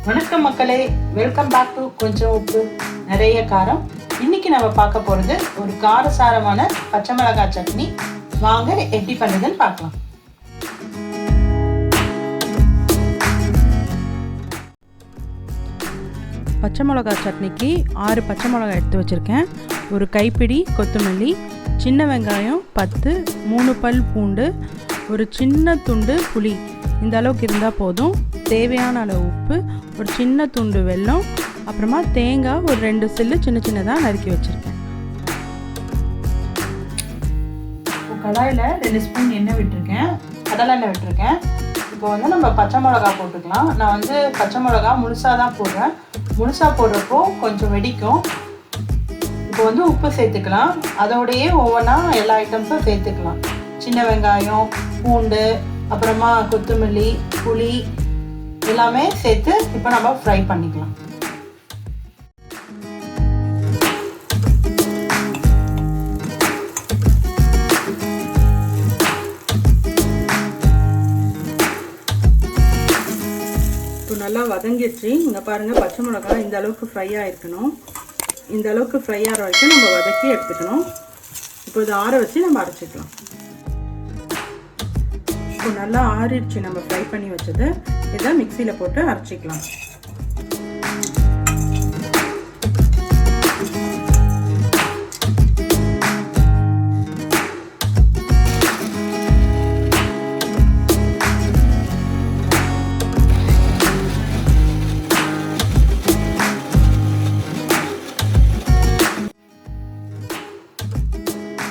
வணக்கம் மக்களே, welcome back to கொஞ்சம் உப்பு நிறைய காரம். இன்னைக்கு நம்ம பார்க்க போகிறது ஒரு காரசாரமான பச்சை மிளகாய் சட்னி. வாங்க எப்படி பண்ணுறதுன்னு பார்க்கலாம். பச்சை மிளகாய் சட்னிக்கு 6 பச்சை மிளகாய் எடுத்து வச்சுருக்கேன். ஒரு கைப்பிடி கொத்தமல்லி, சின்ன வெங்காயம் 10, 3 பல் பூண்டு, ஒரு சின்ன துண்டு புளி, இந்த அளவுக்கு இருந்தால் போதும். தேவையான அளவு உப்பு, ஒரு சின்ன துண்டு வெல்லம், அப்புறமா தேங்காய் ஒரு 2 சில்லு சின்ன சின்னதாக நறுக்கி வச்சுருக்கேன். கடாயில் 2 ஸ்பூன் எண்ணெய் விட்டுருக்கேன், கடலை எண்ணெய் விட்டுருக்கேன். இப்போ வந்து நம்ம பச்சை மிளகா போட்டுக்கலாம். நான் வந்து பச்சை மிளகா முழுசாக தான் போடுறேன். முழுசாக போடுறப்போ கொஞ்சம் வெடிக்கும். இப்போ வந்து உப்பு சேர்த்துக்கலாம். அதோடையே ஒவ்வொன்றா எல்லா ஐட்டம்ஸும் சேர்த்துக்கலாம். சின்ன வெங்காயம், பூண்டு, அப்புறமா கொத்தமல்லி, புளி எல்லாமே சேர்த்து இப்போ நம்ம ஃப்ரை பண்ணிக்கலாம். இப்போ நல்லா வதங்கிடுச்சு. இங்கே பாருங்கள், பச்சை மிளகாய் இந்த அளவுக்கு ஃப்ரை ஆகிருக்கணும். இந்த அளவுக்கு ஃப்ரை ஆகிற வரைக்கும் நம்ம வதக்கி எடுத்துக்கணும். இப்போ இதை ஆற வச்சு நம்ம அரைச்சிக்கலாம். இப்போ நல்லா ஆறிடுச்சு நம்ம ஃப்ரை பண்ணி வச்சது. இதை மிக்சியில் போட்டு அரைச்சிக்கலாம்.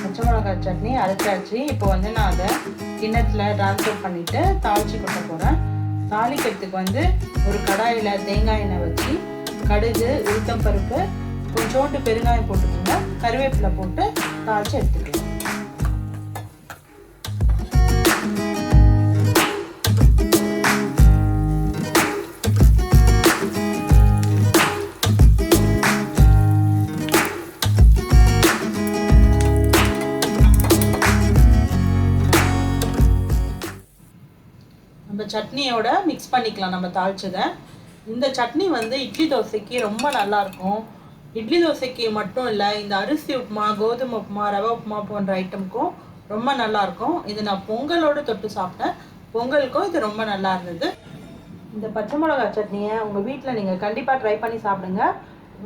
பச்சை மிளகாய் சட்னி அரைச்சாச்சு. இப்போ வந்து நான் அதை கிண்ணத்தில் ட்ரான்ஸ்ஃபர் பண்ணிவிட்டு தாளித்து கொட்ட போகிறேன். தாளிக்கிறதுக்கு வந்து ஒரு கடாயில் தேங்காய் எண்ணெய் வச்சு கடுகு, உளுத்தம் பருப்பு, கொஞ்சோண்டு பெருங்காயம் போட்டுக்கோங்க, கருவேப்பிலை போட்டு தாளித்து எடுத்துக்கலாம். நம்ம சட்னியோட மிக்ஸ் பண்ணிக்கலாம் நம்ம தாளிச்சதை. இந்த சட்னி வந்து இட்லி தோசைக்கு ரொம்ப நல்லாயிருக்கும். இட்லி தோசைக்கு மட்டும் இல்லை, இந்த அரிசி உப்புமா, கோதுமை உப்புமா, ரவை உப்புமா போன்ற ஐட்டமுக்கும் ரொம்ப நல்லாயிருக்கும். இது நான் பொங்கலோடு தொட்டு சாப்பிட்டேன். பொங்கலுக்கும் இது ரொம்ப நல்லா இருந்தது. இந்த பச்சை மிளகாய் சட்னியை உங்கள் வீட்டில் நீங்கள் கண்டிப்பாக ட்ரை பண்ணி சாப்பிடுங்க.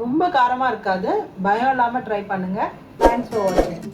ரொம்ப காரமாக இருக்காது. பயம் இல்லாமல் ட்ரை பண்ணுங்கள். தேங்க்ஸ் ஃபார் வாட்சிங்.